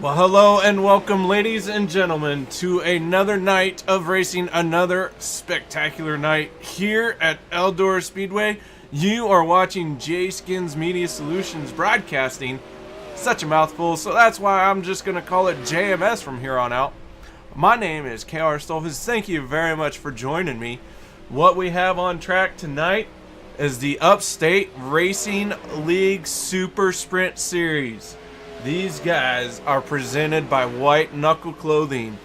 Well, hello and welcome, ladies and gentlemen, to another night of racing, another spectacular night here at Eldora Speedway. You are watching JaySkinz Media Solutions Broadcasting. Such a mouthful, so that's why I'm just going to call it JMS from here on out. My name is KR Stolfus. Thank you very much for joining me. What we have on track tonight is the Upstate Racing League Super Sprint Series. These guys are presented by White Knuckle Clothing.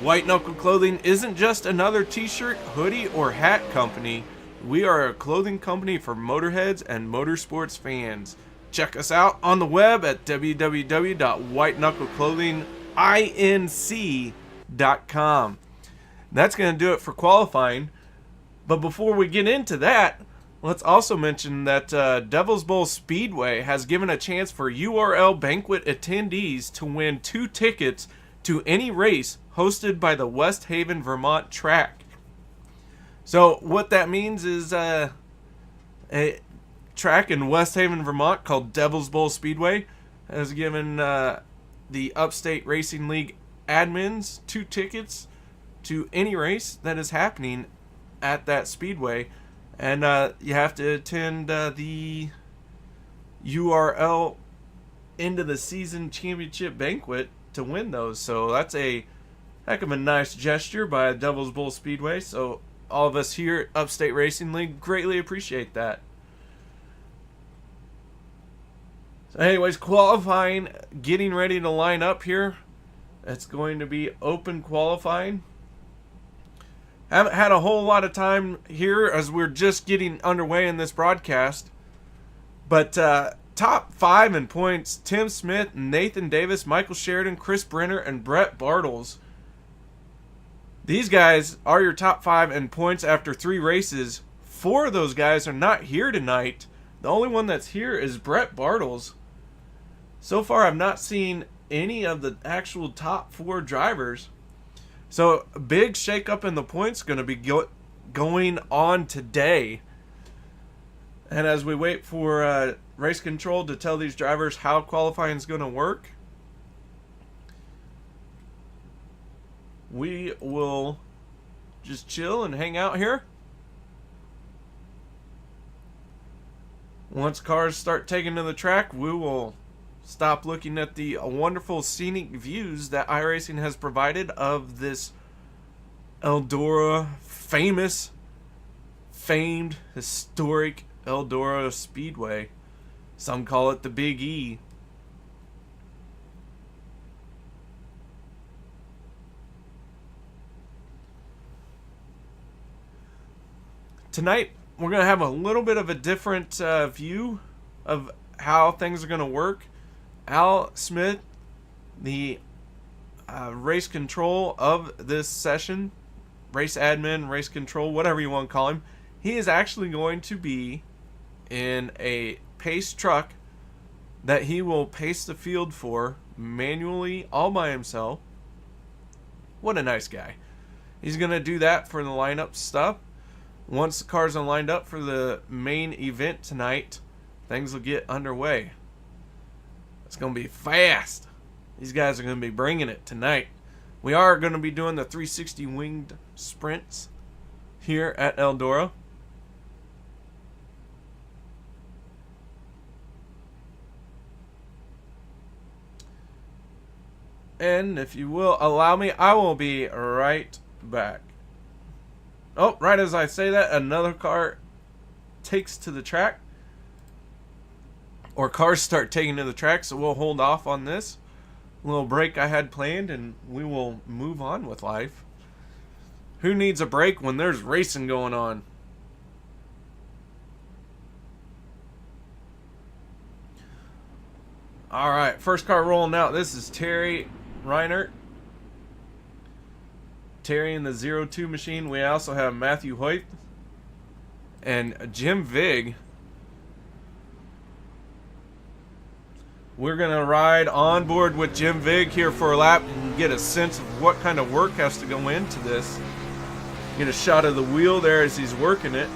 White Knuckle Clothing isn't just another t-shirt, hoodie, or hat company. We are a clothing company for motorheads and motorsports fans. Check us out on the web at www.whiteknuckleclothinginc.com. That's going to do it for qualifying. But before we get into that, let's also mention that Devil's Bowl Speedway has given a chance for URL banquet attendees to win 2 tickets to any race hosted by the West Haven, Vermont track. So what that means is a track in West Haven, Vermont called Devil's Bowl Speedway has given the Upstate Racing League admins 2 tickets to any race that is happening at that speedway. And you have to attend the URL end of the season championship banquet to win those. So that's a heck of a nice gesture by Devil's Bowl Speedway. So all of us here at Upstate Racing League greatly appreciate that. So anyways, qualifying, getting ready to line up here. It's going to be open qualifying. Haven't had a whole lot of time here as we're just getting underway in this broadcast. But top 5 in points, Tim Smith, Nathan Davis, Michael Sheridan, Chris Brenner, and Brett Bartles. These guys are your top 5 in points after 3 races. 4 of those guys are not here tonight. The only one that's here is Brett Bartles. So far, I've not seen any of the actual top 4 drivers. So, a big shakeup in the points going to be going on today. And as we wait for race control to tell these drivers how qualifying is going to work, we will just chill and hang out here. Once cars start taking to the track, we will stop looking at the wonderful scenic views that iRacing has provided of this Eldora, famed, historic Eldora Speedway. Some call it the Big E. Tonight, we're going to have a little bit of a different view of how things are going to work. Al Smith, the race control of this session, race admin, race control, whatever you want to call him, he is actually going to be in a pace truck that he will pace the field for manually all by himself. What a nice guy. He's going to do that for the lineup stuff. Once the cars are lined up for the main event tonight, things will get underway. It's going to be fast. These guys are going to be bringing it tonight. We are going to be doing the 360 winged sprints here at Eldora. And if you will allow me, I will be right back. Oh, right as I say that, another car takes to the track. Or cars start taking to the track, so we'll hold off on this little break I had planned, and we will move on with life. Who needs a break when there's racing going on? Alright, first car rolling out. This is Terry Reinert. Terry in the 02 machine. We also have Matthew Hoyt and Jim Vig. We're going to ride on board with Jim Vig here for a lap and get a sense of what kind of work has to go into this. Get a shot of the wheel there as he's working it.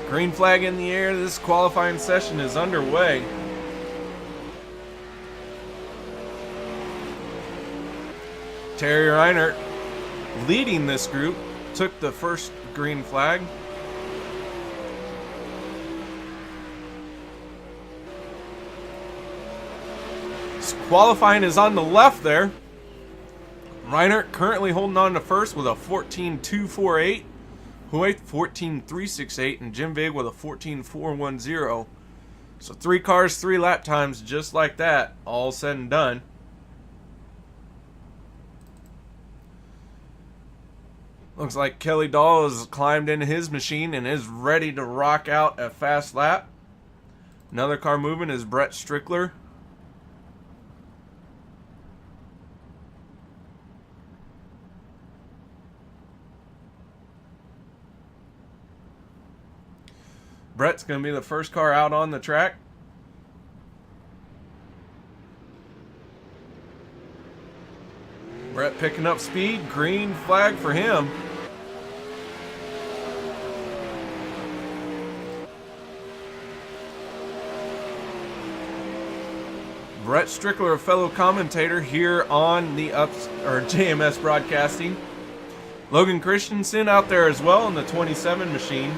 Green flag in the air. This qualifying session is underway. Terry Reinert, leading this group, took the first green flag. Qualifying is on the left there. Reinert currently holding on to first with a 14.248. Hoyt 14.368 and Jim Vig with a 14.410. So 3 cars, 3 lap times just like that, all said and done. Looks like Kelly Dahl has climbed into his machine and is ready to rock out a fast lap. Another car moving is Brett Strickler. Brett's going to be the first car out on the track. Brett picking up speed. Green flag for him. Brett Strickler, a fellow commentator here on the JMS Broadcasting. Logan Christensen out there as well in the 27 machine.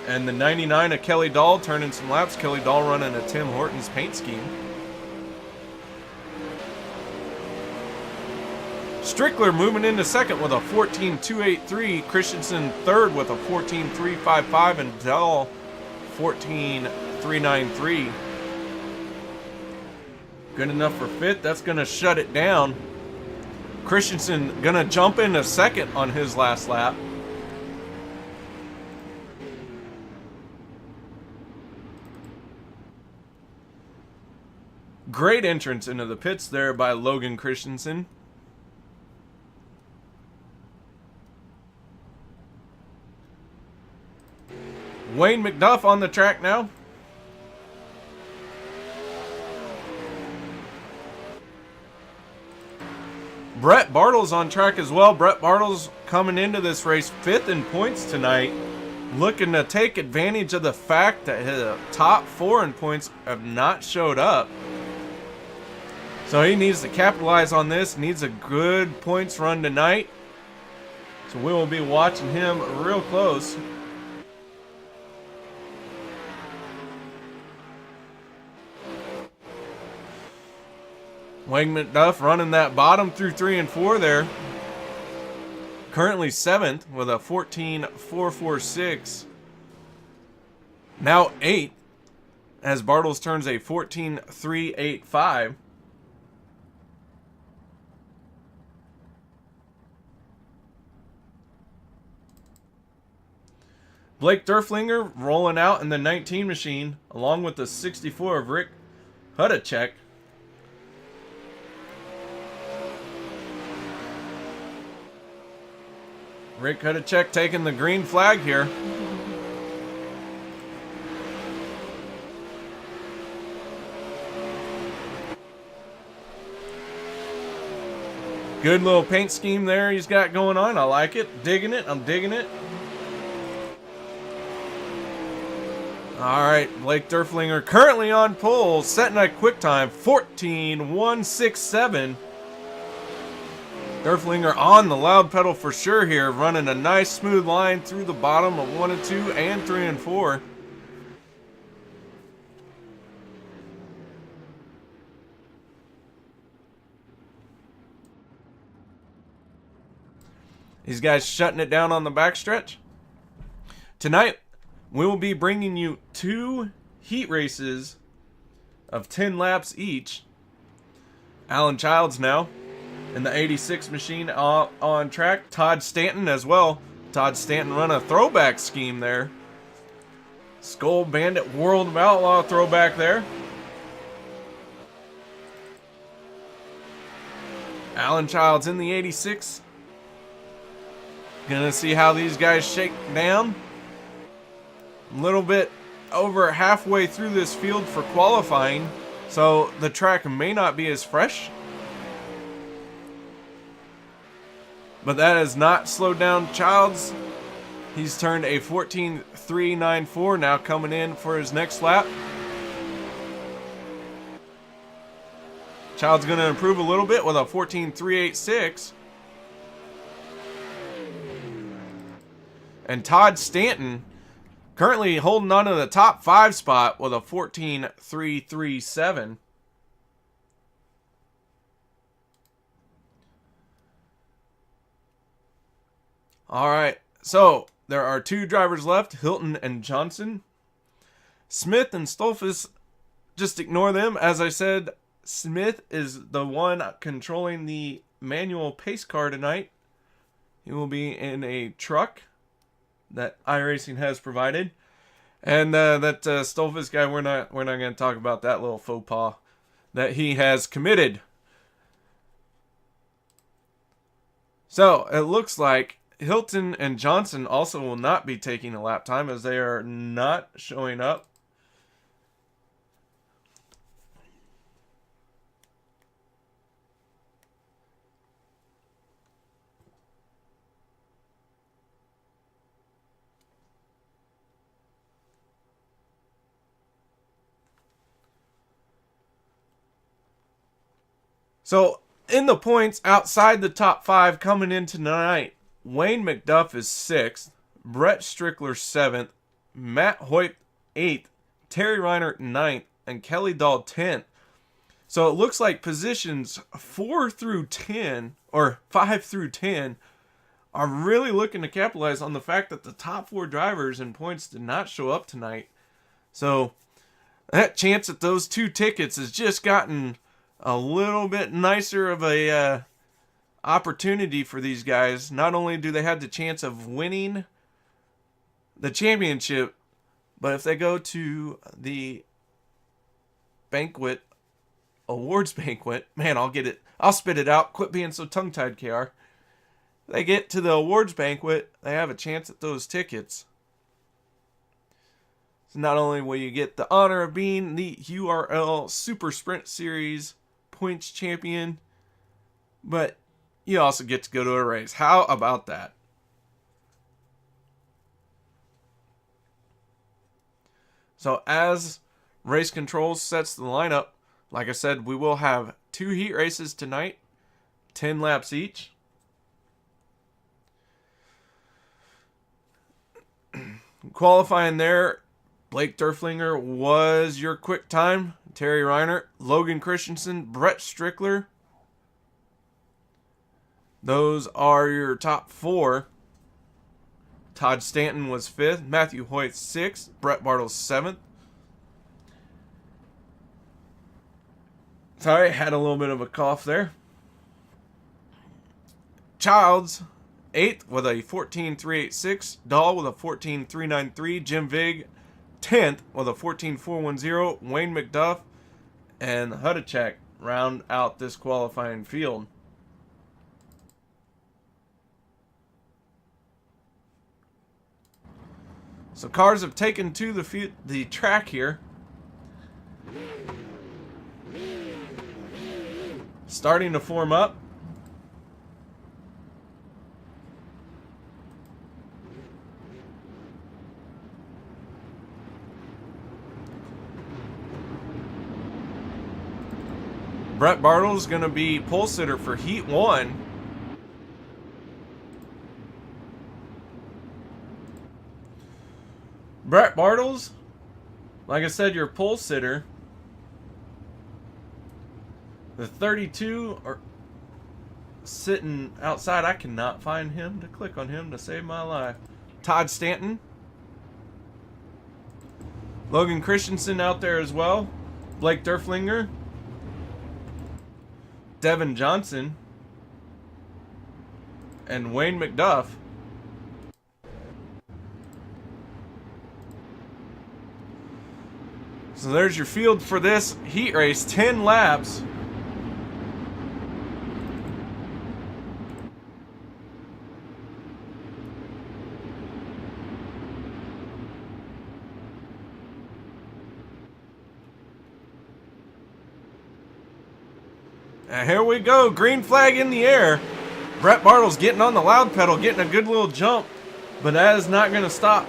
And the 99 of Kelly Dahl turning some laps. Kelly Dahl running a Tim Hortons paint scheme. Strickler moving into second with a 14.283. Christensen third with a 14.355. And Dahl 14.393. Good enough for fifth. That's going to shut it down. Christensen going to jump into second on his last lap. Great entrance into the pits there by Logan Christensen. Wayne McDuff on the track now. Brett Bartles on track as well. Brett Bartles coming into this race 5th in points tonight. Looking to take advantage of the fact that his top 4 in points have not showed up. So he needs to capitalize on this. Needs a good points run tonight. So we will be watching him real close. Wayne McDuff running that bottom through 3 and 4 there. Currently 7th with a 14.446. Now 8th as Bartles turns a 14.385. Blake Durflinger rolling out in the 19 machine along with the 64 of Rick Hudacek. Rick Hudacek taking the green flag here. Good little paint scheme there he's got going on. I like it. Digging it. I'm digging it. Alright, Blake Durflinger currently on pole, setting a quick time, 14.167. Durflinger on the loud pedal for sure here, running a nice smooth line through the bottom of 1 and 2 and 3 and 4. These guys shutting it down on the backstretch. Tonight, we will be bringing you 2 heat races of 10 laps each. Alan Childs now in the 86 machine on track. Todd Stanton as well. Todd Stanton run a throwback scheme there. Skull Bandit World of Outlaw throwback there. Alan Childs in the 86. Gonna see how these guys shake down. A little bit over halfway through this field for qualifying, so the track may not be as fresh. But that has not slowed down Childs. He's turned a 14.394 now coming in for his next lap. Child's going to improve a little bit with a 14.386. And Todd Stanton currently holding on to the top 5 spot with a 14.337. All right, so there are 2 drivers left, Hilton and Johnson. Smith and Stolfus, just ignore them. As I said, Smith is the one controlling the manual pace car tonight. He will be in a truck that iRacing has provided. And that Stolfus guy, we're not going to talk about that little faux pas that he has committed. So it looks like Hilton and Johnson also will not be taking a lap time as they are not showing up. So in the points outside the top 5 coming in tonight, Wayne McDuff is 6th, Brett Strickler 7th, Matt Hoyt 8th, Terry Reiner 9th, and Kelly Dahl 10th. So it looks like positions 4 through 10, or 5 through 10, are really looking to capitalize on the fact that the top 4 drivers in points did not show up tonight. So that chance at those 2 tickets has just gotten a little bit nicer of a opportunity for these guys. Not only do they have the chance of winning the championship, but if they go to the awards banquet, man, I'll spit it out. Quit being so tongue-tied, KR. They get to the awards banquet, they have a chance at those tickets. So not only will you get the honor of being the URL Super Sprint Series points champion, but you also get to go to a race. How about that? So as Race Controls sets the lineup, like I said, we will have 2 heat races tonight, 10 laps each. Qualifying there, Blake Durflinger was your quick time. Terry Reiner, Logan Christensen, Brett Strickler. Those are your top 4. Todd Stanton was 5th. Matthew Hoyt 6th. Brett Bartles 7th. Sorry, had a little bit of a cough there. Childs 8th with a 14.386. Dahl with a 14.393. Jim Vig 10th with a 14.410. Wayne McDuff and Hudacek round out this qualifying field. So cars have taken to the track here. Starting to form up. Brett Bartles going to be pole sitter for Heat 1. Brett Bartles, like I said, your pole sitter. The 32 are sitting outside. I cannot find him to click on him to save my life. Todd Stanton. Logan Christensen out there as well. Blake Durflinger. Devin Johnson. And Wayne McDuff. So there's your field for this heat race. 10 laps. And here we go. Green flag in the air. Brett Bartles getting on the loud pedal, getting a good little jump But that is not going to stop.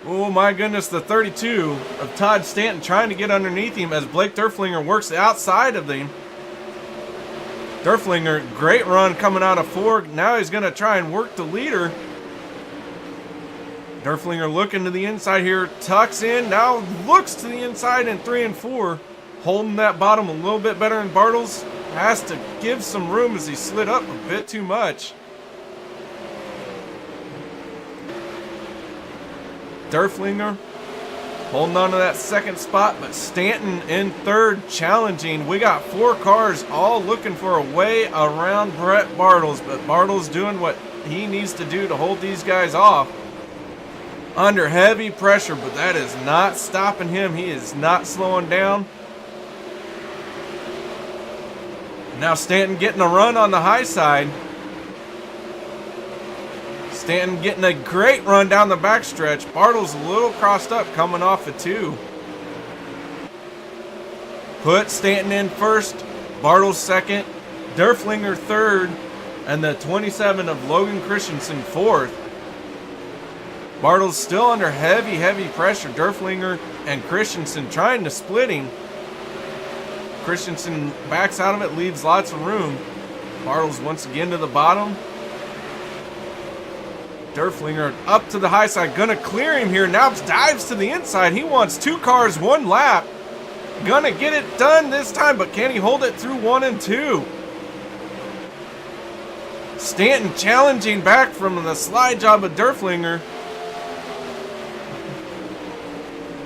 Oh my goodness, the 32 of Todd Stanton trying to get underneath him as Blake Derflinger works the outside of him. Derflinger, great run coming out of 4. Now he's going to try and work the leader. Derflinger looking to the inside here, tucks in, now looks to the inside in 3 and 4. Holding that bottom a little bit better than Bartles. Has to give some room as he slid up a bit too much. Derflinger holding on to that second spot, but Stanton in 3rd challenging. We got 4 cars all looking for a way around Brett Bartles, but Bartles doing what he needs to do to hold these guys off. Under heavy pressure, but that is not stopping him. He is not slowing down. Now Stanton getting a run on the high side. Stanton getting a great run down the backstretch. Bartles a little crossed up coming off a 2. Put Stanton in 1st, Bartles 2nd, Derflinger 3rd, and the 27 of Logan Christensen 4th. Bartles still under heavy pressure. Derflinger and Christensen trying to split him. Christensen backs out of it, leaves lots of room. Bartles once again to the bottom. Derflinger up to the high side, gonna clear him here. Now dives to the inside. He wants 2 cars, 1 lap. Gonna get it done this time, but can he hold it through 1 and 2? Stanton challenging back from the slide job of Derflinger.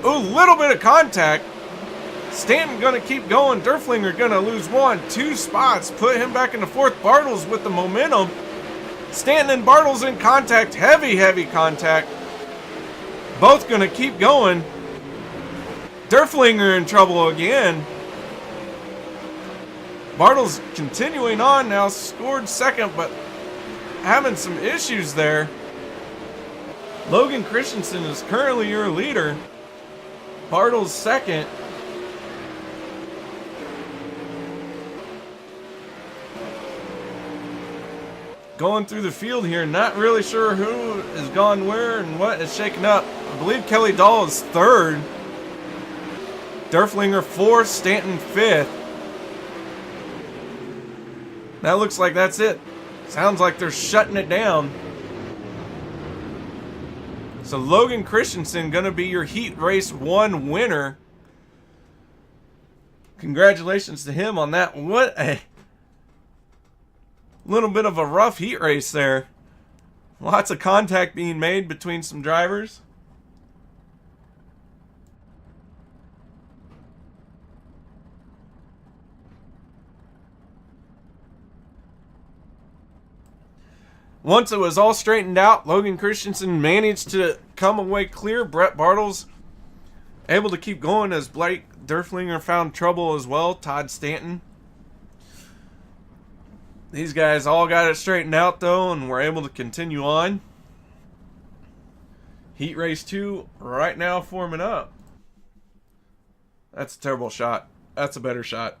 Ooh, little bit of contact. Stanton gonna keep going. Derflinger gonna lose 1, 2 spots. Put him back into 4th. Bartles with the momentum. Stanton and Bartles in contact. Heavy contact. Both gonna keep going. Derflinger in trouble again. Bartles continuing on now. Scored 2nd, but having some issues there. Logan Christensen is currently your leader. Bartles 2nd. Going through the field here, not really sure who has gone where and what is shaken up. I believe Kelly Dahl is 3rd. Derflinger 4th, Stanton 5th. That looks like that's it. Sounds like they're shutting it down. So Logan Christensen gonna be your Heat Race 1 winner. Congratulations to him on that. What a little bit of a rough heat race there. Lots of contact being made between some drivers. Once it was all straightened out, Logan Christensen managed to come away clear. Brett Bartles able to keep going as Blake Derflinger found trouble as well. Todd Stanton. These guys all got it straightened out though and were able to continue on. Heat Race 2 right now forming up. That's a terrible shot. That's a better shot.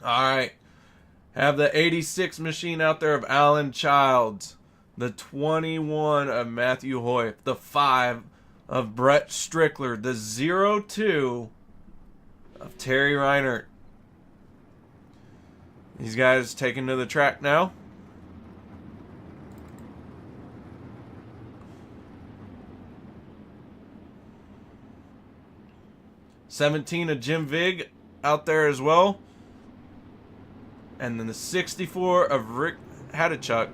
Alright. Have the 86 machine out there of Alan Childs. The 21 of Matthew Hoyt. The 5 of Brett Strickler. The 02 of Terry Reinert. These guys taken to the track now. '17 of Jim Vig out there as well. And then the 64 of Rick Hadachuk.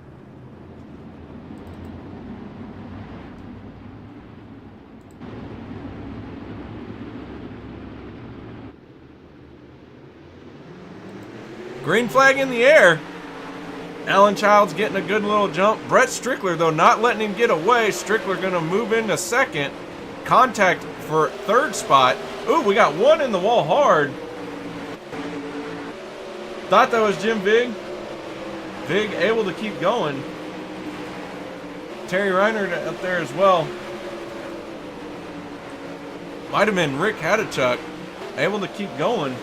Green flag in the air. Alan Childs getting a good little jump. Brett Strickler, though, not letting him get away. Strickler going to move into second. Contact for third spot. Ooh, we got one in the wall hard. Thought that was Jim Vig. Vig able to keep going. Terry Reiner up there as well. Might have been Rick Hadachuk. Able to keep going.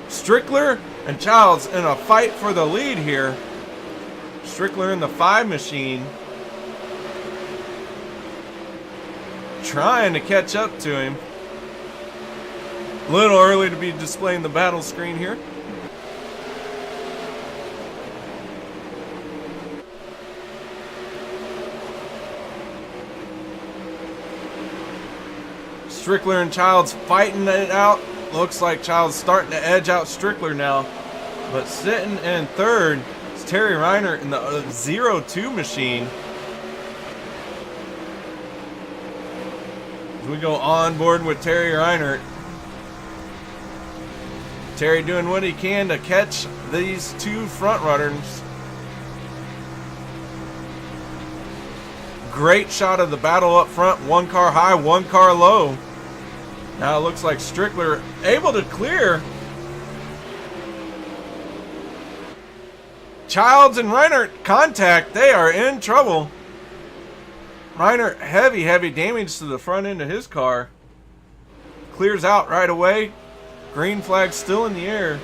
Strickler and Childs in a fight for the lead here. Strickler in the 5 machine. Trying to catch up to him. A little early to be displaying the battle screen here. Strickler and Childs fighting it out. Looks like Childs starting to edge out Strickler now. But sitting in third is Terry Reiner in the 0-2 machine. As we go on board with Terry Reiner. Terry doing what he can to catch these two front runners. Great shot of the battle up front. One car high, one car low. Now it looks like Strickler able to clear. Childs and Reiner contact. They are in trouble. Reiner, heavy damage to the front end of his car. Clears out right away. Green flag still in the air.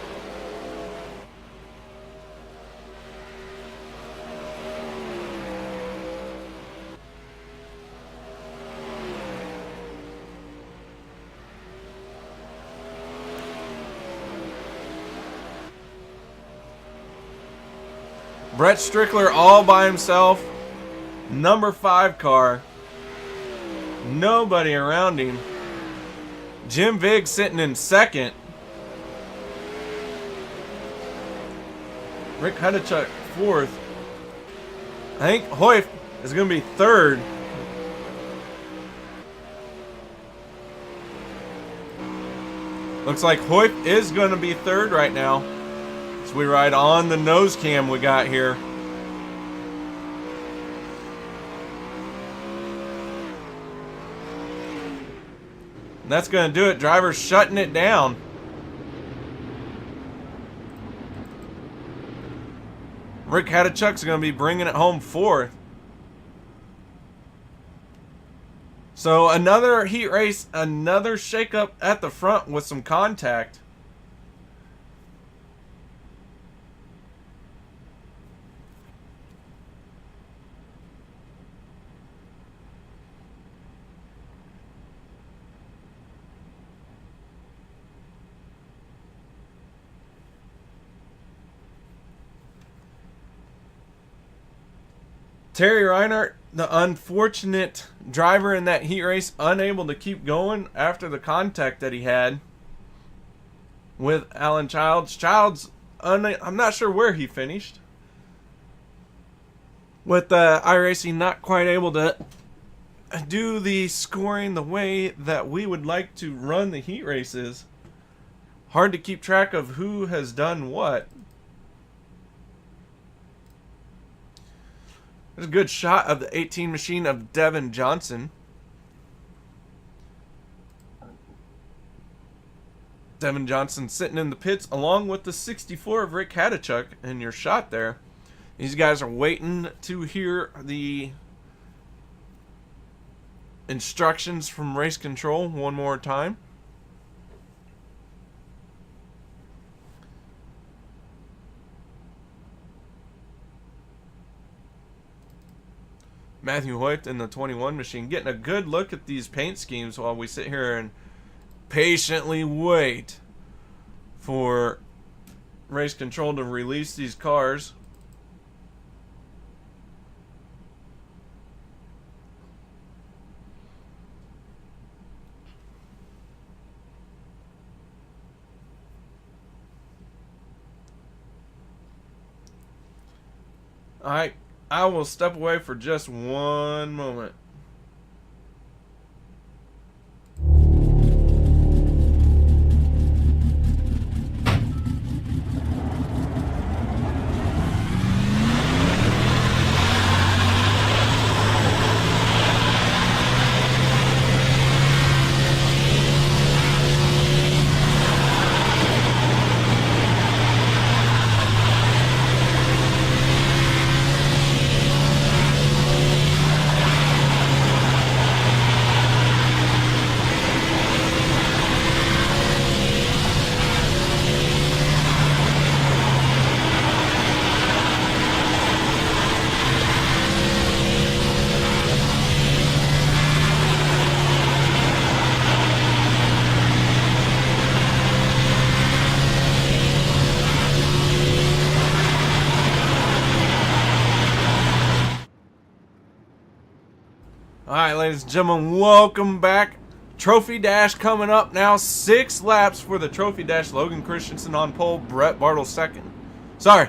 Brett Strickler all by himself. Number 5 car. Nobody around him. Jim Vig sitting in second. Rick Hadachuk 4th. I think Hoyf is going to be 3rd. Looks like Hoyf is going to be 3rd right now. As we ride on the nose cam we got here. And that's going to do it. Drivers shutting it down. Rick Hadachuk's going to be bringing it home 4th. So another heat race, another shakeup at the front with some contact. Terry Reiner, the unfortunate driver in that heat race, unable to keep going after the contact that he had with Alan Childs. Childs, I'm not sure where he finished. With iRacing not quite able to do the scoring the way that we would like to run the heat races. Hard to keep track of who has done what. There's a good shot of the 18 machine of Devin Johnson. Devin Johnson sitting in the pits along with the 64 of Rick Hadachuk in your shot there. These guys are waiting to hear the instructions from race control one more time. Matthew Hoyt in the 21 machine getting a good look at these paint schemes while we sit here and patiently wait for race control to release these cars. Alright, I will step away for just one moment. Alright, ladies and gentlemen, welcome back. Trophy Dash coming up now. 6 laps for the Trophy Dash. Logan Christensen on pole. Brett Bartles second. Sorry.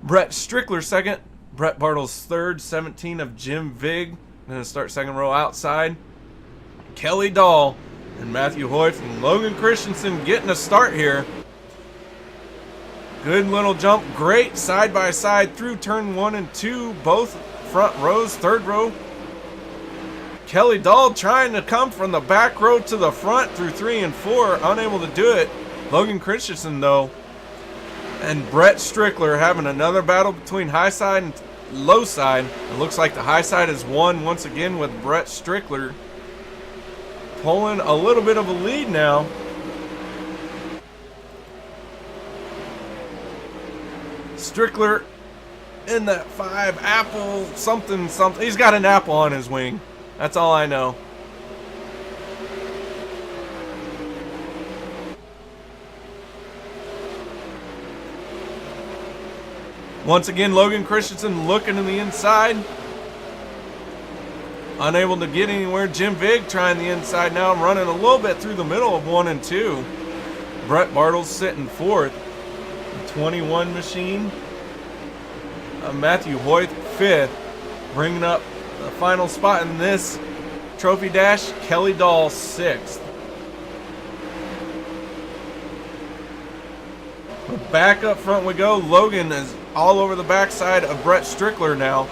Brett Strickler second. Brett Bartles third. 17 of Jim Vig. Going to start second row outside. Kelly Dahl and Matthew Hoyt and Logan Christensen getting a start here. Good little jump. Great side by side through turn 1 and 2. Both front rows. Third row. Kelly Dahl trying to come from the back row to the front through 3 and 4. Unable to do it. Logan Christensen, though. And Brett Strickler having another battle between high side and low side. It looks like the high side has won once again with Brett Strickler pulling a little bit of a lead now. Strickler in that 5 apple something. He's got an apple on his wing. That's all I know. Once again, Logan Christensen looking to the inside. Unable to get anywhere. Jim Vig trying the inside now, running a little bit through the middle of 1 and 2. Brett Bartles sitting fourth. 21 machine. Matthew Hoyt fifth. Bringing up the final spot in this Trophy Dash, Kelly Dahl 6th. Back up front we go. Logan is all over the backside of Brett Strickler now.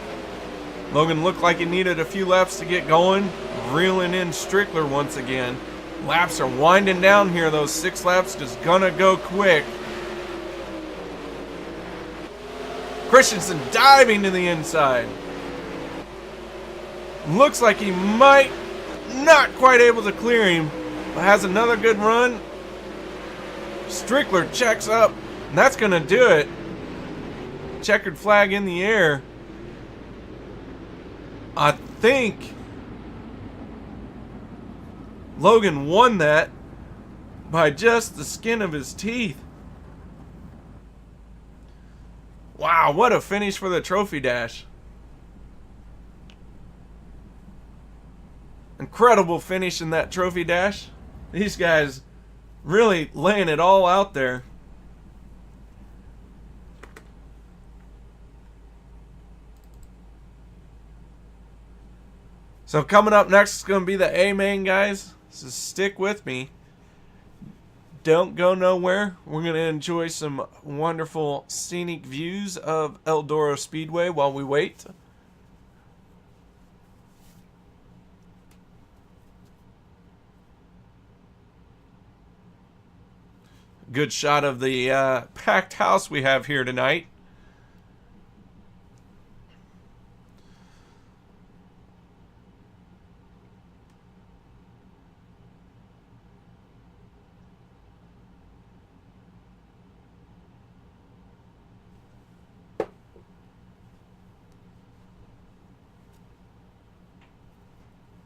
Logan looked like he needed a few laps to get going. Reeling in Strickler once again. Laps are winding down here. Those 6 laps just gonna go quick. Christensen diving to the inside. Looks like he might not quite able to clear him, but has another good run. Strickler checks up, and that's going to do it. Checkered flag in the air. I think Logan won that by just the skin of his teeth. Wow, what a finish for the Trophy Dash. Incredible finish in that Trophy Dash. These guys really laying it all out there. So coming up next is going to be the A-Main, guys. So stick with me. Don't go nowhere. We're going to enjoy some wonderful scenic views of Eldora Speedway while we wait. Good shot of the packed house we have here tonight.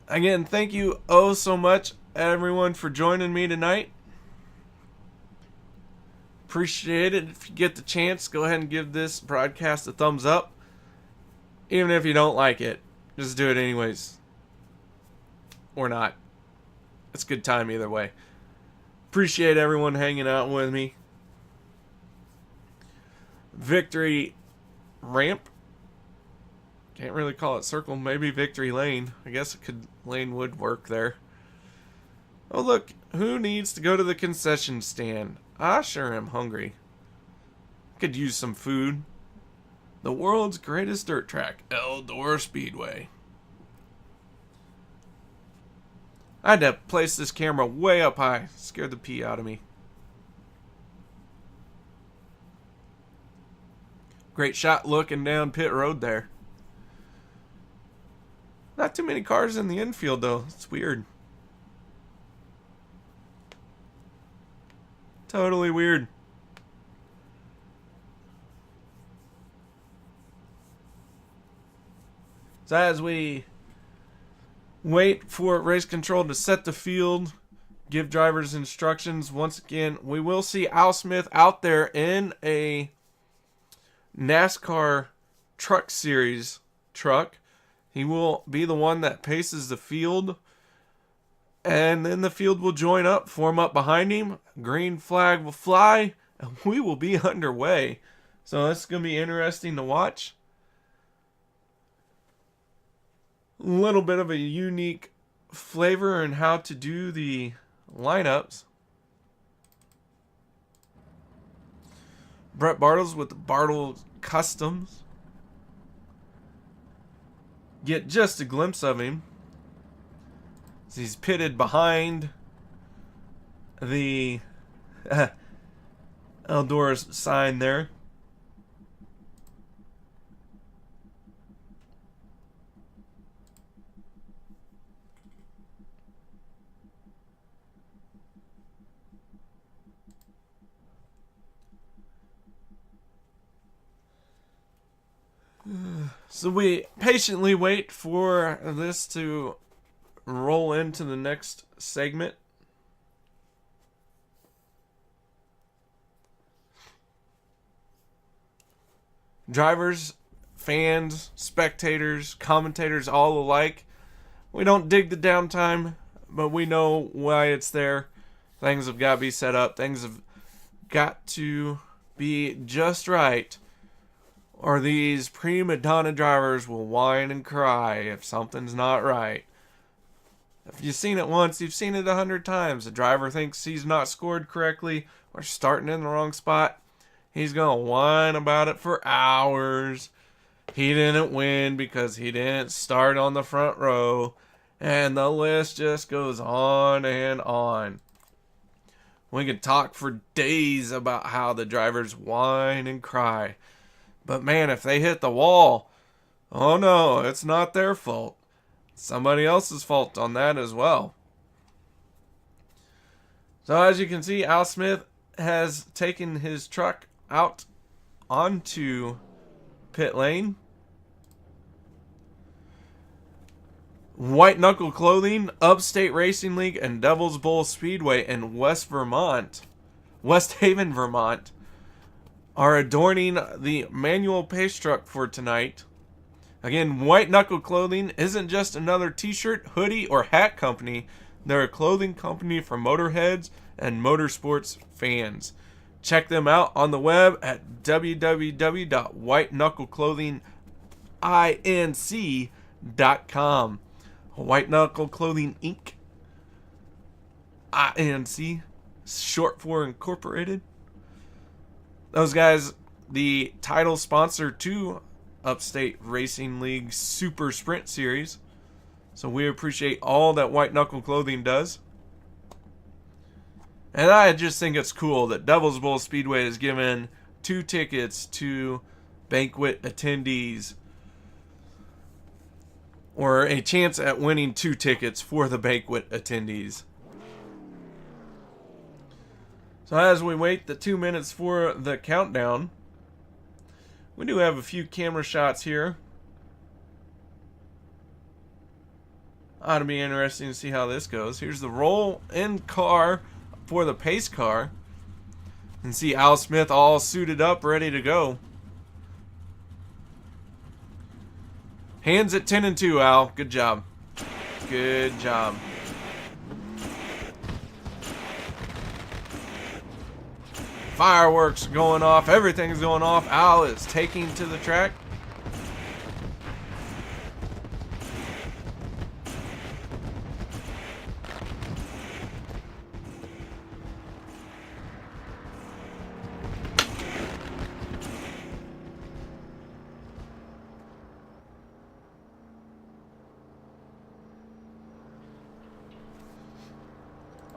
Again, thank you oh so much, everyone, for joining me tonight. Appreciate it. If you get the chance, go ahead and give this broadcast a thumbs up. Even if you don't like it, just do it anyways. Or not. It's a good time either way. Appreciate everyone hanging out with me. Victory ramp. Can't really call it circle. Maybe Victory Lane. I guess lane would work there. Oh look, who needs to go to the concession stand? I sure am hungry. Could use some food. The world's greatest dirt track, Eldora Speedway. I had to place this camera way up high. Scared the pee out of me. Great shot looking down pit road there. Not too many cars in the infield though. It's weird. Totally weird. So as we wait for race control to set the field, give drivers instructions, once again, we will see Al Smith out there in a NASCAR Truck Series truck. He will be the one that paces the field. And then the field will join up, form up behind him. Green flag will fly, and we will be underway. So that's going to be interesting to watch. A little bit of a unique flavor in how to do the lineups. Brett Bartles with the Bartles Customs. Get just a glimpse of him. He's pitted behind the Eldora sign there. So we patiently wait for this to roll into the next segment. Drivers, fans, spectators, commentators, all alike. We don't dig the downtime, but we know why it's there. Things have got to be set up. Things have got to be just right, or these prima donna drivers will whine and cry if something's not right. If you've seen it once, you've seen it 100 times. The driver thinks he's not scored correctly or starting in the wrong spot. He's going to whine about it for hours. He didn't win because he didn't start on the front row. And the list just goes on and on. We could talk for days about how the drivers whine and cry. But man, if they hit the wall, oh no, it's not their fault. Somebody else's fault on that as well. So as you can see, Al Smith has taken his truck out onto pit lane. White Knuckle Clothing, Upstate Racing League, and Devil's Bowl Speedway in West Haven, Vermont, are adorning the manual pace truck for tonight. Again, White Knuckle Clothing isn't just another t-shirt, hoodie, or hat company. They're a clothing company for motorheads and motorsports fans. Check them out on the web at www.whiteknuckleclothinginc.com. White Knuckle Clothing Inc. INC, short for Incorporated. Those guys, the title sponsor to Upstate Racing League Super Sprint Series. So we appreciate all that White Knuckle Clothing does. And I just think it's cool that Devil's Bowl Speedway has given 2 tickets to banquet attendees, or a chance at winning 2 tickets for the banquet attendees. So as we wait the 2 minutes for the countdown, we do have a few camera shots here. Ought to be interesting to see how this goes. Here's the roll-in car for the pace car. And see Al Smith all suited up, ready to go. Hands at 10 and 2, Al. Good job. Good job. Fireworks going off. Everything's going off. Al is taking to the track.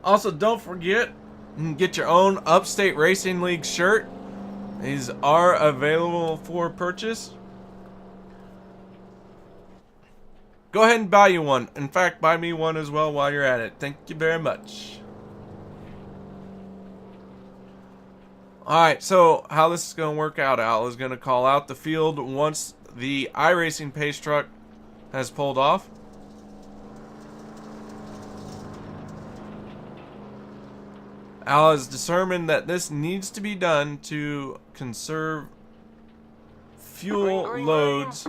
Also, don't forget, you can get your own Upstate Racing League shirt. These are available for purchase. Go ahead and buy you one. In fact, buy me one as well while you're at it. Thank you very much. Alright, so how this is going to work out, Al is going to call out the field once the iRacing pace truck has pulled off. Al has determined that this needs to be done to conserve fuel loads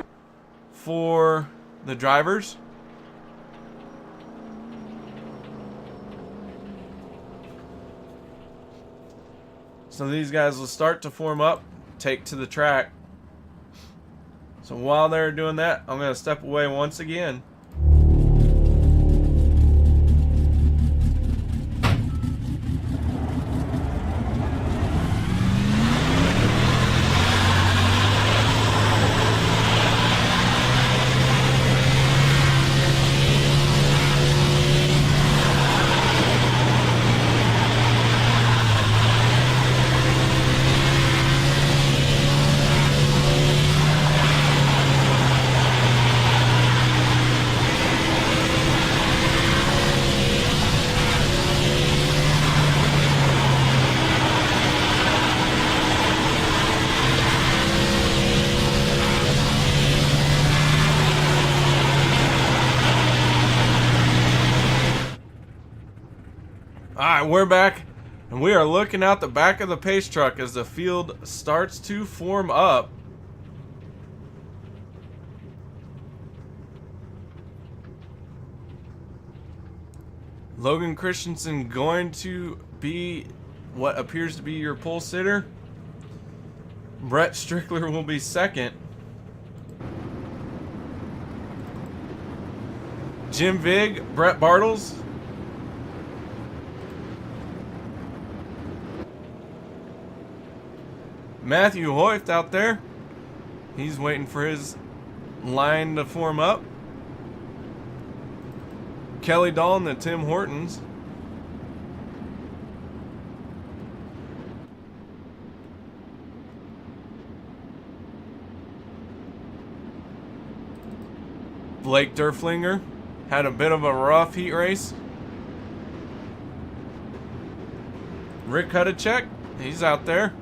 for the drivers. So these guys will start to form up, take to the track. So while they're doing that, I'm going to step away once again. Alright, we're back, and we are looking out the back of the pace truck as the field starts to form up. Logan Christensen going to be what appears to be your pole sitter. Brett Strickler will be second. Jim Vig, Brett Bartles. Matthew Hoyt out there. He's waiting for his line to form up. Kelly Dahl and the Tim Hortons. Blake Derflinger had a bit of a rough heat race. Rick Hudacek, he's out there.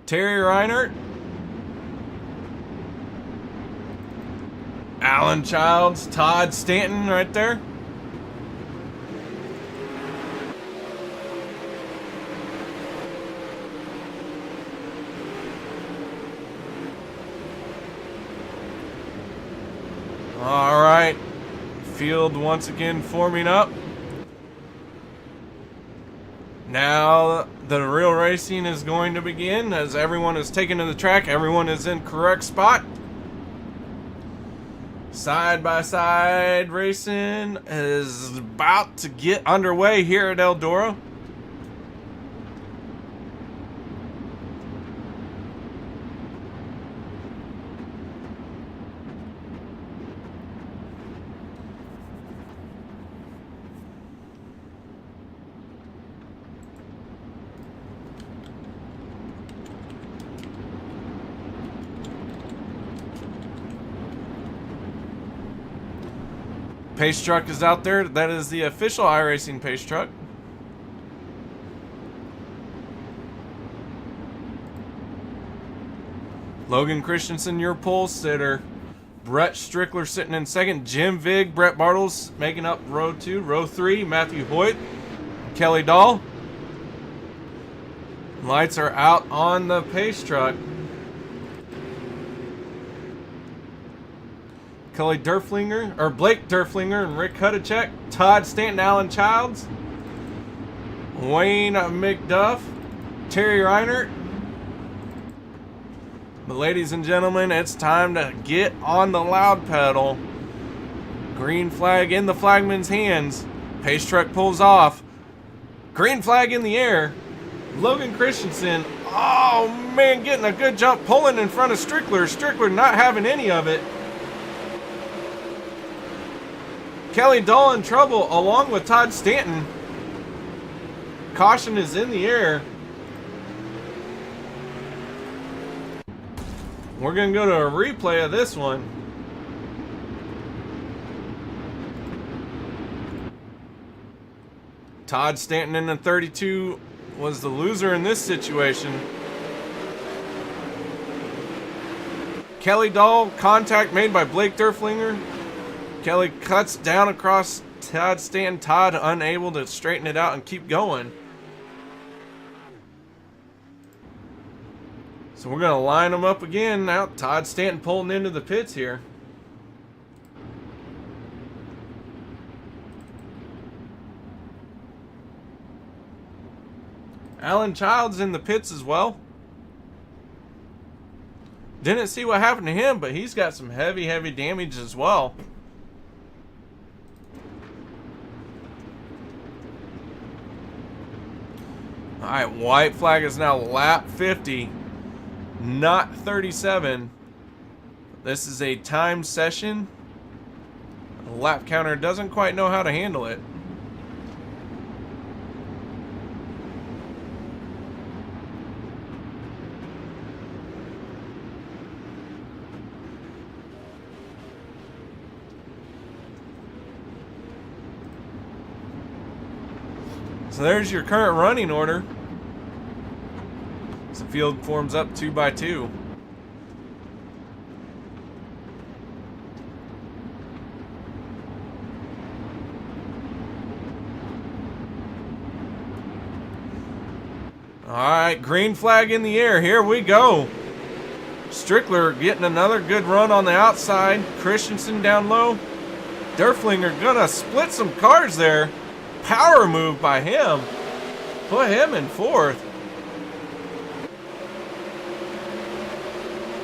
Terry Reinert, Alan Childs, Todd Stanton right there. All right, field once again forming up. Now the real racing is going to begin as everyone is taken to the track. Everyone is in correct spot. Side by side racing is about to get underway here at Eldora. Pace truck is out there. That is the official iRacing pace truck. Logan Christensen, your pole sitter. Brett Strickler sitting in second. Jim Vig, Brett Bartles making up row 2. Row 3, Matthew Hoyt, Kelly Dahl. Lights are out on the pace truck. Kelly Derflinger, or Blake Derflinger and Rick Hudacek, Todd Stanton, Alan Childs, Wayne McDuff, Terry Reinert. But ladies and gentlemen, it's time to get on the loud pedal. Green flag in the flagman's hands. Pace truck pulls off. Green flag in the air. Logan Christensen, oh man, getting a good jump, pulling in front of Strickler. Strickler not having any of it. Kelly Dahl in trouble along with Todd Stanton. Caution is in the air. We're going to go to a replay of this one. Todd Stanton in the 32 was the loser in this situation. Kelly Dahl, contact made by Blake Derflinger. Kelly cuts down across Todd Stanton. Todd unable to straighten it out and keep going. So we're going to line them up again. Now Todd Stanton pulling into the pits here. Alan Childs in the pits as well. Didn't see what happened to him, but he's got some heavy damage as well. Alright, white flag is now lap 50, not 37. This is a timed session. The lap counter doesn't quite know how to handle it. So there's your current running order. So the field forms up 2 by 2. Alright, green flag in the air. Here we go. Strickler getting another good run on the outside. Christensen down low. Derflinger gonna split some cars there. Power move by him. Put him in fourth.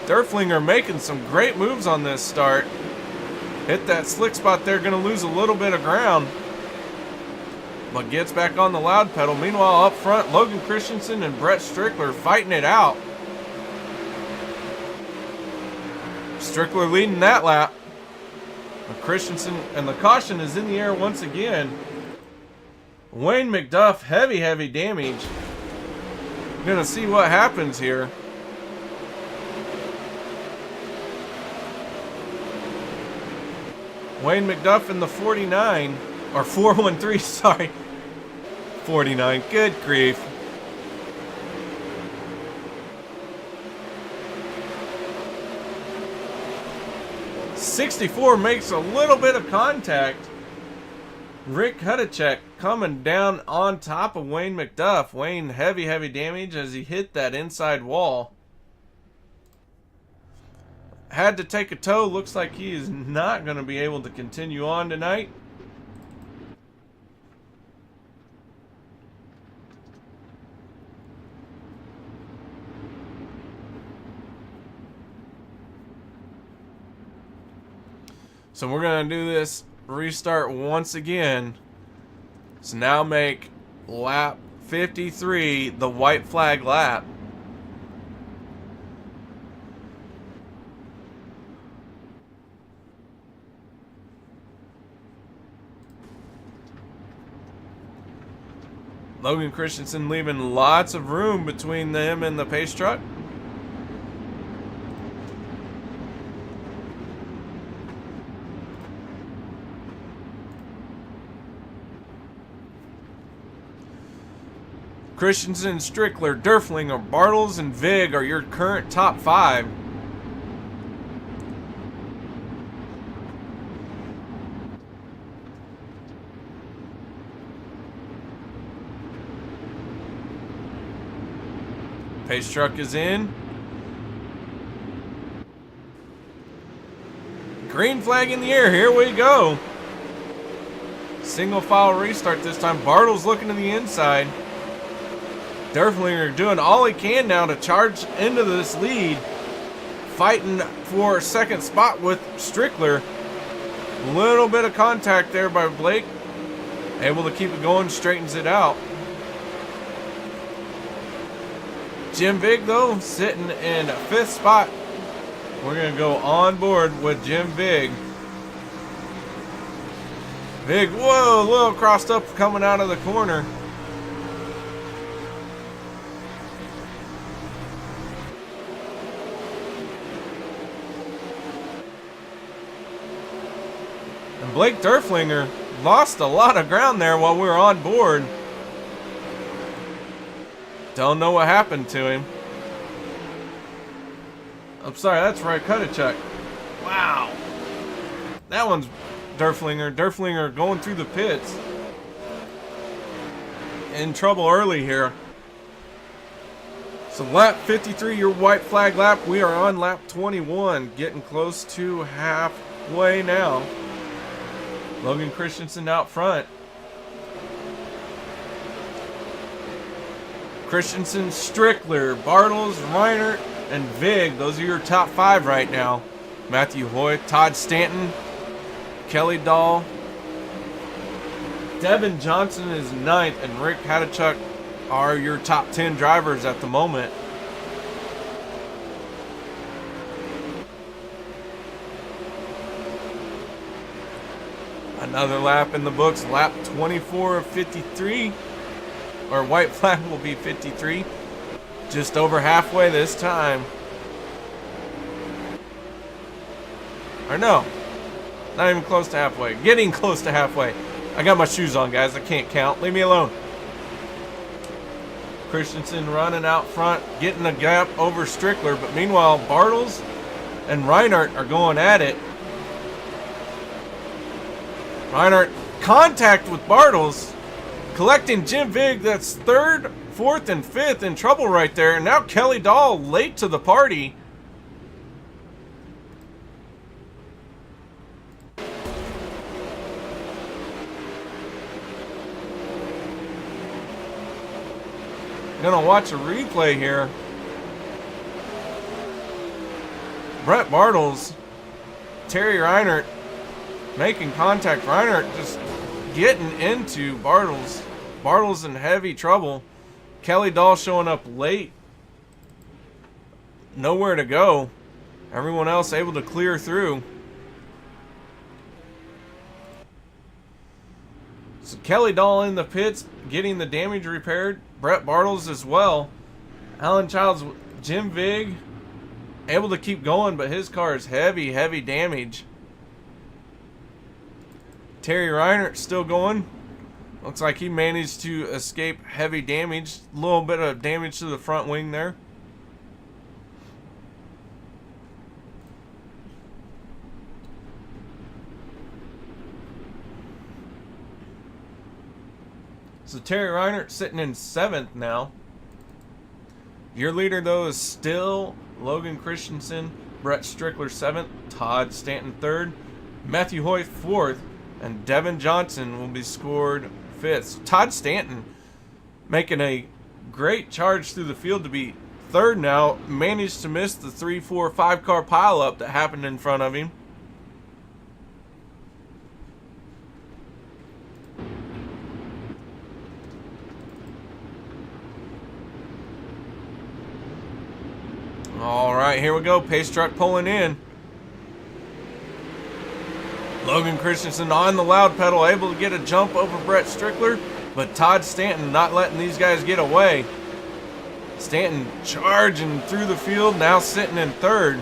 Derflinger making some great moves on this start. Hit that slick spot there, gonna lose a little bit of ground. But gets back on the loud pedal. Meanwhile, up front, Logan Christensen and Brett Strickler fighting it out. Strickler leading that lap. Christensen, and the caution is in the air once again. Wayne McDuff, heavy damage. Gonna see what happens here. Wayne McDuff in the 49, or 413, sorry. 49, good grief. '64 makes a little bit of contact. Rick Hudacek coming down on top of Wayne McDuff. Wayne heavy damage as he hit that inside wall. Had to take a tow. Looks like he is not going to be able to continue on tonight. So we're going to do this restart once again. So now make lap 53 the white flag lap. Logan Christensen leaving lots of room between them and the pace truck. Christensen, Strickler, Derflinger, Bartles, and Vig are your current top 5. Pace truck is in. Green flag in the air. Here we go. Single file restart this time. Bartles looking to the inside. Derflinger doing all he can now to charge into this lead. Fighting for second spot with Strickler. Little bit of contact there by Blake. Able to keep it going, straightens it out. Jim Vig, though, sitting in 5th spot. We're going to go on board with Jim Vig. Vig, whoa, a little crossed up coming out of the corner. And Blake Derflinger lost a lot of ground there while we were on board. Don't know what happened to him. I'm sorry, that's right, Kudachuk. Wow. That one's Derflinger. Derflinger going through the pits. In trouble early here. So lap 53, your white flag lap. We are on lap 21, getting close to halfway now. Logan Christensen out front. Christensen, Strickler, Bartles, Reiner, and Vig. Those are your top 5 right now. Matthew Hoyt, Todd Stanton, Kelly Dahl. Devin Johnson is 9th, and Rick Hadachuk are your top 10 drivers at the moment. Another lap in the books, lap 24 of 53. Or white flag will be 53. Just over halfway this time. Or no, not even close to halfway. Getting close to halfway. I got my shoes on, guys. I can't count. Leave me alone. Christensen running out front, getting a gap over Strickler. But meanwhile, Bartles and Reinhardt are going at it. Reinhardt contact with Bartles. Collecting Jim Vig, that's 3rd, 4th, and 5th in trouble right there. And now Kelly Dahl late to the party. Gonna watch a replay here. Brett Bartles, Terry Reinhardt making contact. Reinhardt just getting into Bartles. Bartles in heavy trouble. Kelly Dahl showing up late. Nowhere to go. Everyone else able to clear through. So Kelly Dahl in the pits getting the damage repaired. Brett Bartles as well. Alan Childs, Jim Vig able to keep going, but his car is heavy damage. Terry Reinhardt still going. Looks like he managed to escape heavy damage. A little bit of damage to the front wing there. So Terry Reinhardt sitting in 7th now. Your leader, though, is still Logan Christensen. Brett Strickler 7th. Todd Stanton 3rd. Matthew Hoyt 4th. And Devin Johnson will be scored 5th. So Todd Stanton making a great charge through the field to be 3rd now. Managed to miss the 3, 4, 5 car pileup that happened in front of him. All right, here we go. Pace truck pulling in. Logan Christensen on the loud pedal, able to get a jump over Brett Strickler, but Todd Stanton not letting these guys get away. Stanton charging through the field, now sitting in 3rd.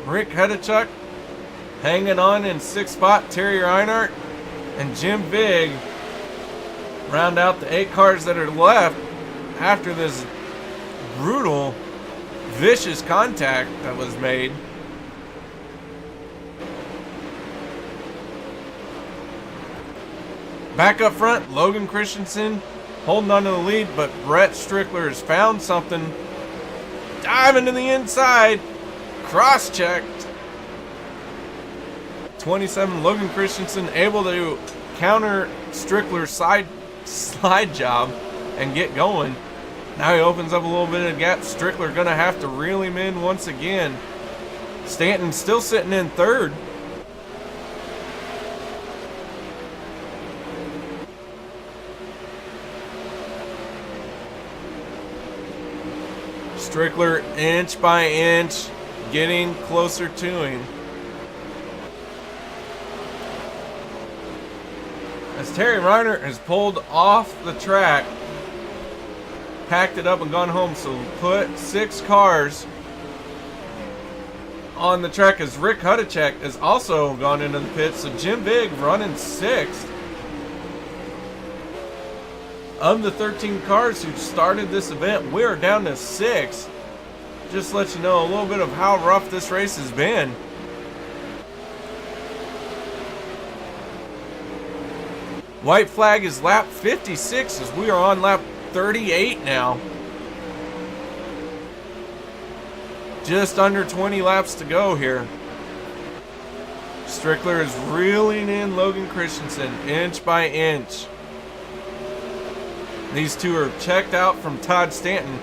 Rick Hedachuk hanging on in 6th spot. Terry Reinhardt and Jim Vig round out the 8 cars that are left after this brutal, vicious contact that was made. Back up front, Logan Christensen holding on to the lead, but Brett Strickler has found something. Diving to the inside, cross-checked. 27, Logan Christensen able to counter Strickler's slide job and get going. Now he opens up a little bit of gap. Strickler gonna have to reel him in once again. Stanton still sitting in 3rd. Strickler inch by inch getting closer to him. As Terry Reiner has pulled off the track, packed it up and gone home. So put 6 cars on the track as Rick Hudacek has also gone into the pits. So Jim Vig running 6th. Of the 13 cars who started this event, we are down to 6. Just to let you know a little bit of how rough this race has been. White flag is lap 56 as we are on lap 38 now. Just under 20 laps to go here. Strickler is reeling in Logan Christensen inch by inch. These two are checked out from Todd Stanton.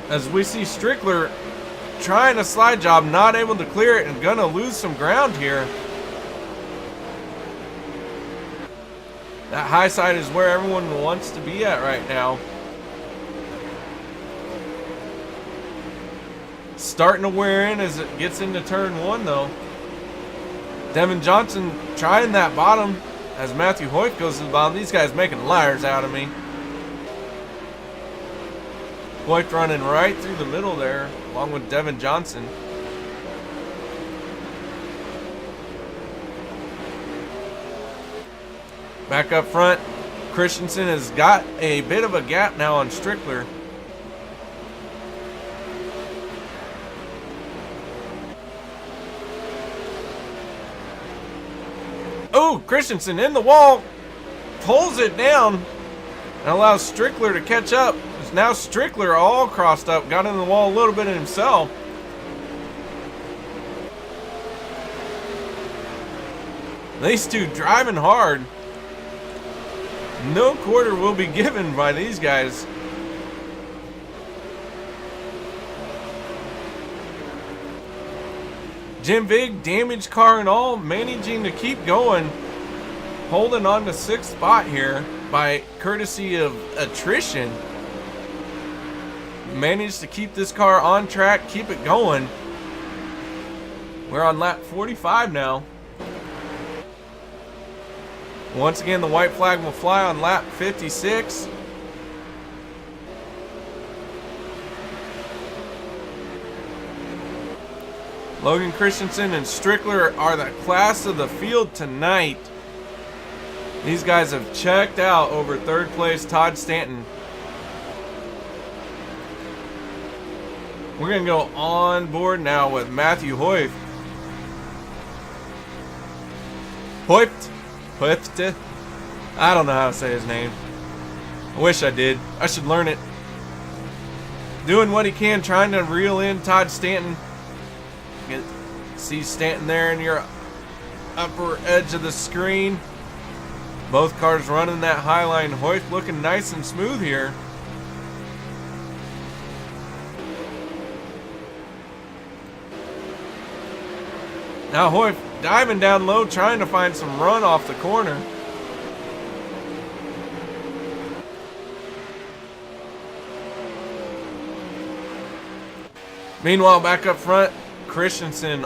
As we see Strickler trying a slide job, not able to clear it and gonna lose some ground here. That high side is where everyone wants to be at right now. Starting to wear in as it gets into turn one though. Devin Johnson trying that bottom as Matthew Hoyt goes to the bottom. These guys making liars out of me. Hoyt running right through the middle there along with Devin Johnson. Back up front, Christensen has got a bit of a gap now on Strickler. Oh, Christensen in the wall, pulls it down and allows Strickler to catch up. Now Strickler all crossed up, got in the wall a little bit himself. These two driving hard. No quarter will be given by these guys. Jim Vig, damaged car and all, managing to keep going. Holding on to 6th spot here by courtesy of attrition. Managed to keep this car on track, keep it going. We're on lap 45 now. Once again, the white flag will fly on lap 56. Logan Christensen and Strickler are the class of the field tonight. These guys have checked out over 3rd place Todd Stanton. We're going to go on board now with Matthew Hoyt. Hoyt? I don't know how to say his name. I wish I did. I should learn it. Doing what he can, trying to reel in Todd Stanton. See Stanton there in your upper edge of the screen. Both cars running that high line. Hoyt looking nice and smooth here. Now Hoyt diving down low, trying to find some run off the corner. Meanwhile, back up front, Christensen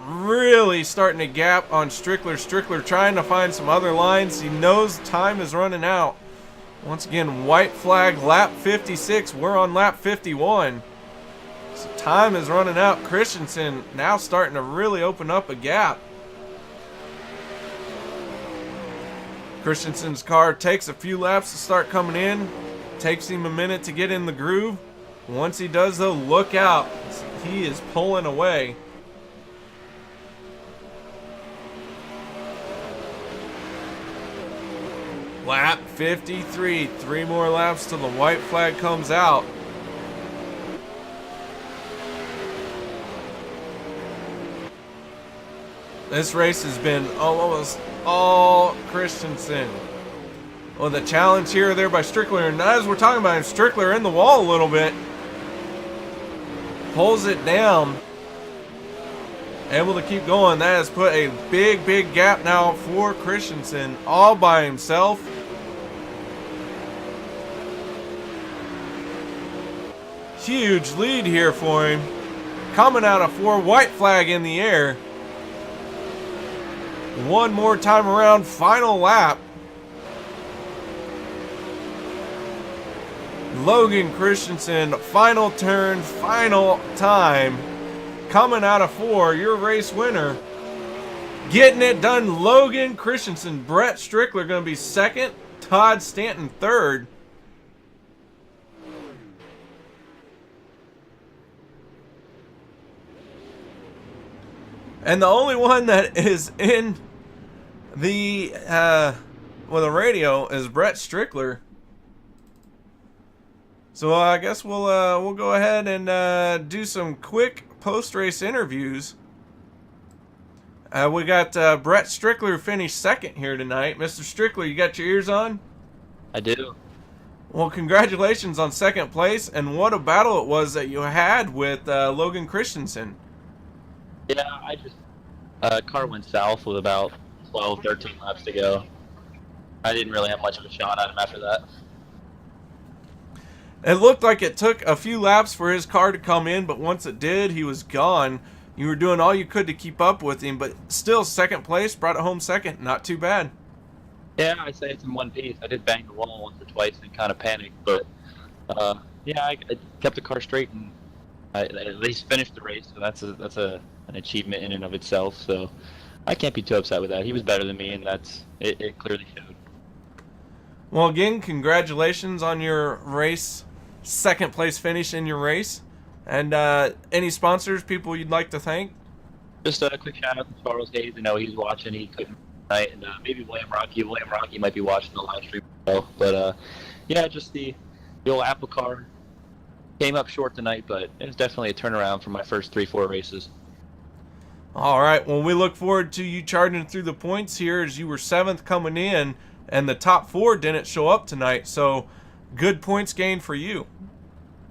really starting to gap on Strickler. Strickler trying to find some other lines. He knows time is running out. Once again, white flag, lap 56. We're on lap 51. So time is running out. Christensen now starting to really open up a gap. Christensen's car takes a few laps to start coming in. Takes him a minute to get in the groove. Once he does though, look out. He is pulling away. Lap 53. 3 more laps till the white flag comes out. This race has been almost all Christensen. Well, the challenge here or there by Strickler, and as we're talking about him, Strickler in the wall a little bit. Pulls it down. Able to keep going. That has put a big gap now for Christensen all by himself. Huge lead here for him. Coming out of 4, white flag in the air. One more time around, final lap. Logan Christensen, final turn, final time. Coming out of 4, your race winner. Getting it done, Logan Christensen. Brett Strickler going to be 2nd. Todd Stanton 3rd. And the only one that is in the with a radio is Brett Strickler. So I guess we'll go ahead and do some quick post-race interviews. We got Brett Strickler finished second here tonight. Mr. Strickler, you got your ears on? I do. Well, congratulations on second place, and what a battle it was that you had with Logan Christensen. Yeah, I just car went south with about 12, 13 laps to go. I didn't really have much of a shot at him after that. It looked like it took a few laps for his car to come in, but once it did, he was gone. You were doing all you could to keep up with him, but still second place, brought it home second. Not too bad. Yeah, I say it's in one piece. I did bang the wall once or twice and kind of panicked, but yeah, I kept the car straight and I at least finished the race. So that's an achievement in and of itself. So I can't be too upset with that. He was better than me, and it clearly showed. Well, again, congratulations on your race, second place finish in your race. And any sponsors, people you'd like to thank? Just a quick shout out to Charles Hayes. I know he's watching. He couldn't tonight, and maybe William Rocky. William Rocky might be watching the live stream as well. But yeah, just the old Apple car came up short tonight, but it was definitely a turnaround from my first 3-4 races. All right. Well, we look forward to you charging through the points here, as you were 7th coming in, and the top 4 didn't show up tonight. So good points gained for you.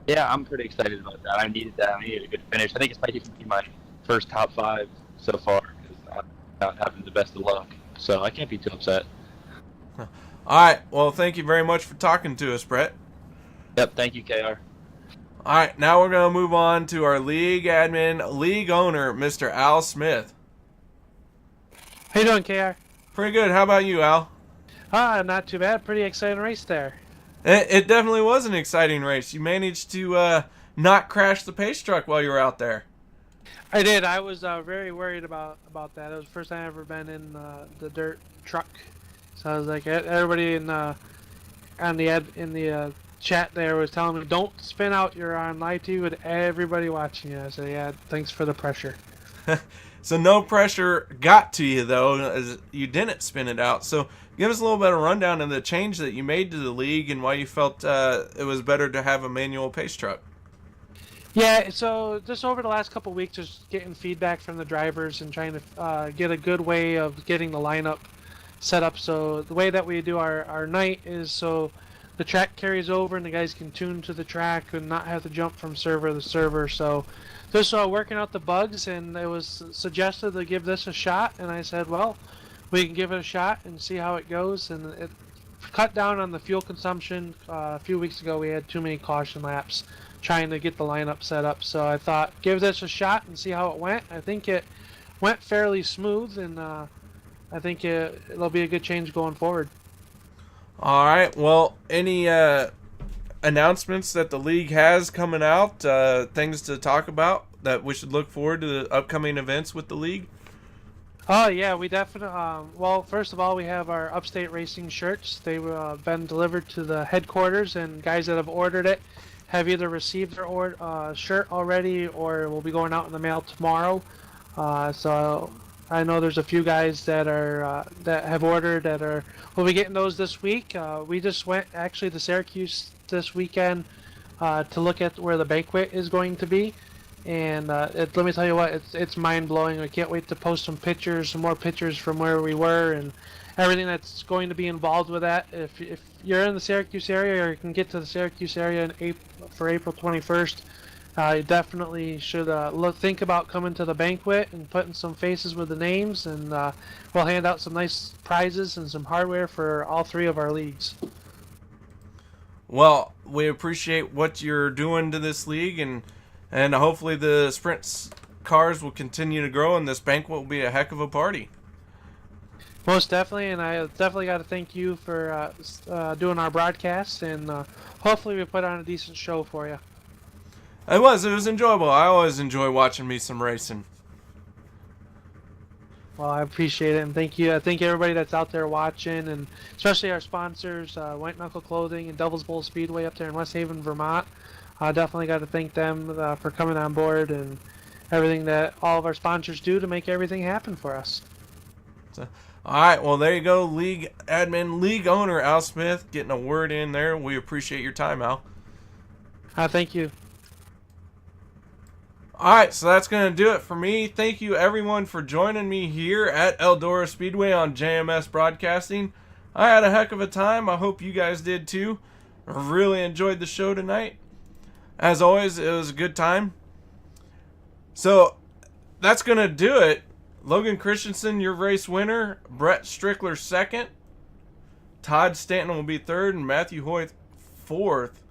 Yeah, I'm pretty excited about that. I needed that. I needed a good finish. I think it's might even be my first top 5 so far, because I'm not having the best of luck. So I can't be too upset. All right. Well, thank you very much for talking to us, Brett. Yep. Thank you, KR. All right. Now we're going to move on to our league admin, league owner, Mr. Al Smith. How you doing, KR? Pretty good. How about you, Al? Not too bad. Pretty exciting race there. It definitely was an exciting race. You managed to not crash the pace truck while you were out there. I did. I was very worried about that. It was the first time I've ever been in the dirt truck. So I was like, everybody in the chat there was telling me, don't spin out. You're on live TV with everybody watching you. I said, yeah, thanks for the pressure. So no pressure got to you, though, as you didn't spin it out. So give us a little bit of rundown of the change that you made to the league and why you felt it was better to have a manual pace truck. Yeah, so just over the last couple of weeks, just getting feedback from the drivers and trying to get a good way of getting the lineup set up. So the way that we do our night is so the track carries over and the guys can tune to the track and not have to jump from server to server. So just working out the bugs, and it was suggested to give this a shot, and I said, well, we can give it a shot and see how it goes. And it cut down on the fuel consumption. A few weeks ago we had too many caution laps trying to get the lineup set up, so I thought give this a shot and see how it went. I think it went fairly smooth, and I think it'll be a good change going forward. All right. Well, any announcements that the league has coming out, things to talk about that we should look forward to the upcoming events with the league? Oh yeah, we definitely. Well, first of all, we have our Upstate Racing shirts. They've been delivered to the headquarters, and guys that have ordered it have either received their shirt already or will be going out in the mail tomorrow. So I know there's a few guys that are that have ordered that will be getting those this week. We just went actually to Syracuse this weekend to look at where the banquet is going to be, and let me tell you what, it's mind blowing. I can't wait to post some more pictures from where we were and everything that's going to be involved with that. If you're in the Syracuse area, or you can get to the Syracuse area for April 21st, you definitely should think about coming to the banquet and putting some faces with the names, and we'll hand out some nice prizes and some hardware for all 3 of our leagues. Well, we appreciate what you're doing to this league, and hopefully the sprint cars will continue to grow, and this banquet will be a heck of a party. Most definitely, and I definitely got to thank you for doing our broadcast, and hopefully we put on a decent show for you. It was enjoyable. I always enjoy watching me some racing. Well, I appreciate it, and thank you. I thank everybody that's out there watching, and especially our sponsors, White Knuckle Clothing and Devil's Bowl Speedway up there in West Haven, Vermont. I definitely got to thank them for coming on board and everything that all of our sponsors do to make everything happen for us. All right, well, there you go. League admin, league owner Al Smith getting a word in there. We appreciate your time, Al. Thank you. All right, so that's going to do it for me. Thank you, everyone, for joining me here at Eldora Speedway on JMS Broadcasting. I had a heck of a time. I hope you guys did too. I really enjoyed the show tonight. As always, it was a good time. So that's going to do it. Logan Christensen, your race winner. Brett Strickler, second. Todd Stanton will be third, and Matthew Hoyt, fourth.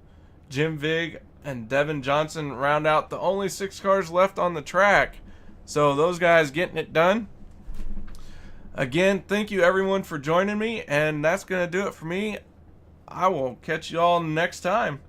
Jim Vig and Devin Johnson round out the only 6 cars left on the track. So those guys getting it done. Again, thank you everyone for joining me, and that's going to do it for me. I will catch you all next time.